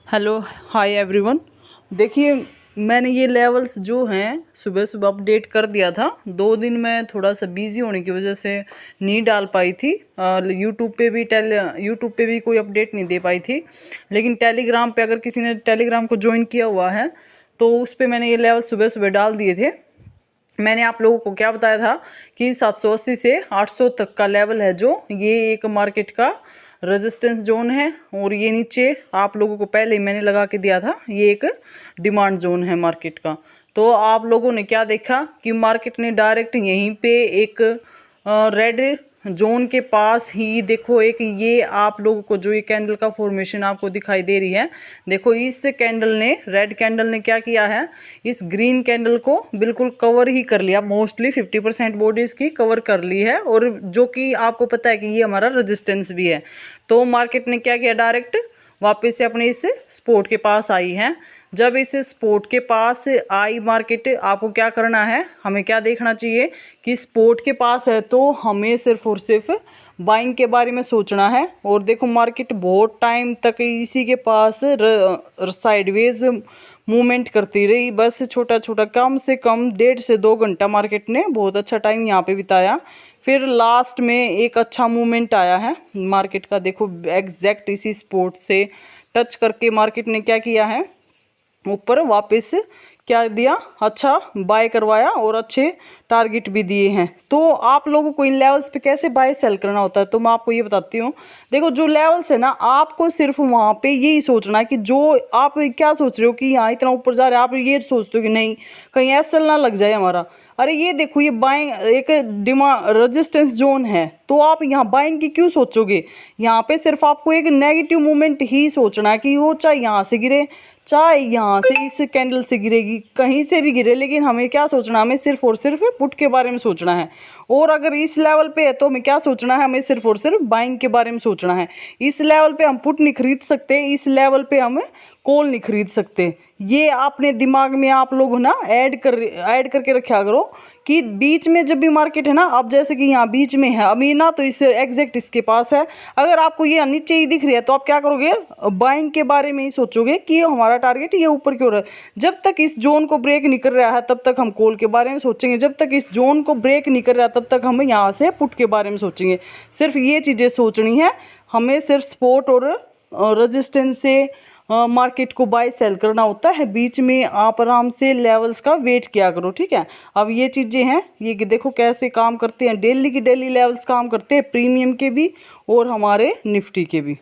Hello hi everyone. देखिए, मैंने ये लेवल्स जो हैं सुबह सुबह अपडेट कर दिया था। 2 दिन मैं थोड़ा सा बिज़ी होने की वजह से नहीं डाल पाई थी। यूट्यूब पे भी कोई अपडेट नहीं दे पाई थी। लेकिन टेलीग्राम पे अगर किसी ने टेलीग्राम को ज्वाइन किया हुआ है तो उस पर मैंने ये लेवल सुबह सुबह डाल दिए थे। मैंने आप लोगों को क्या बताया था कि 780 से 800 तक का लेवल है जो ये एक मार्केट का रेजिस्टेंस जोन है, और ये नीचे आप लोगों को पहले ही मैंने लगा के दिया था ये एक डिमांड जोन है मार्केट का। तो आप लोगों ने क्या देखा कि मार्केट ने डायरेक्ट यहीं पे एक रेड जोन के पास ही देखो एक ये आप लोगों को जो ये कैंडल का फॉर्मेशन आपको दिखाई दे रही है, देखो इस कैंडल ने रेड कैंडल ने क्या किया है, इस ग्रीन कैंडल को बिल्कुल कवर ही कर लिया। मोस्टली 50% बॉडी इसकी कवर कर ली है, और जो कि आपको पता है कि ये हमारा रेजिस्टेंस भी है। तो मार्केट ने क्या किया, डायरेक्ट वापस से अपने इस सपोर्ट के पास आई है। जब इस सपोर्ट के पास आई मार्केट, आपको क्या करना है, हमें क्या देखना चाहिए कि सपोर्ट के पास है तो हमें सिर्फ और सिर्फ बाइंग के बारे में सोचना है। और देखो मार्केट बहुत टाइम तक इसी के पास साइडवेज मूवमेंट करती रही, बस छोटा छोटा कम से कम 1.5 से 2 घंटा मार्केट ने बहुत अच्छा टाइम यहाँ पे बिताया। फिर लास्ट में एक अच्छा मूवमेंट आया है मार्केट का, देखो एग्जैक्ट इसी सपोर्ट से टच करके मार्केट ने क्या किया है, ऊपर वापस क्या दिया, अच्छा बाय करवाया और अच्छे टारगेट भी दिए हैं। तो आप लोगों को इन लेवल्स पे कैसे बाय सेल करना होता है तो मैं आपको ये बताती हूँ। देखो जो लेवल्स है ना, आपको सिर्फ वहाँ पे यही सोचना है कि जो आप क्या सोच रहे हो कि यहाँ इतना ऊपर जा रहा है, आप ये सोचते हो कि नहीं कहीं एसएल ना लग जाए हमारा। अरे ये देखो ये बाइंग एक डिमांड रेजिस्टेंस जोन है, तो आप यहाँ बाइंग की क्यों सोचोगे। यहाँ पे सिर्फ आपको एक नेगेटिव मूवमेंट ही सोचना है कि वो चाहे यहाँ से गिरे चाहे यहाँ से इस कैंडल से गिरेगी, कहीं से भी गिरे, लेकिन हमें क्या सोचना है, हमें सिर्फ और सिर्फ पुट के बारे में सोचना है। और अगर इस लेवल पे है तो हमें क्या सोचना है, हमें सिर्फ और सिर्फ बाइंग के बारे में सोचना है। इस लेवल पे हम पुट नहीं खरीद सकते, इस लेवल पे हम कॉल नहीं खरीद सकते। ये अपने दिमाग में आप लोग ना ऐड करके रखा करो कि बीच में जब भी मार्केट है ना, अब जैसे कि यहाँ बीच में है अभी ना, तो इस एग्जैक्ट इसके पास है। अगर आपको ये नीचे ही दिख रही है तो आप क्या करोगे, बाइंग के बारे में ही सोचोगे कि हमारा टारगेट ये ऊपर क्यों रहा है। जब तक इस जोन को ब्रेक नहीं कर रहा है तब तक हम कॉल के बारे में सोचेंगे, जब तक इस जोन को ब्रेक नहीं कर रहा है तब तक हम यहाँ से पुट के बारे में सोचेंगे। सिर्फ ये चीज़ें सोचनी है हमें, सिर्फ सपोर्ट और रेजिस्टेंस से मार्केट को बाय सेल करना होता है। बीच में आप आराम से लेवल्स का वेट किया करो, ठीक है। अब ये चीज़ें हैं, ये देखो कैसे काम करते हैं, डेली की डेली लेवल्स काम करते हैं, प्रीमियम के भी और हमारे निफ्टी के भी।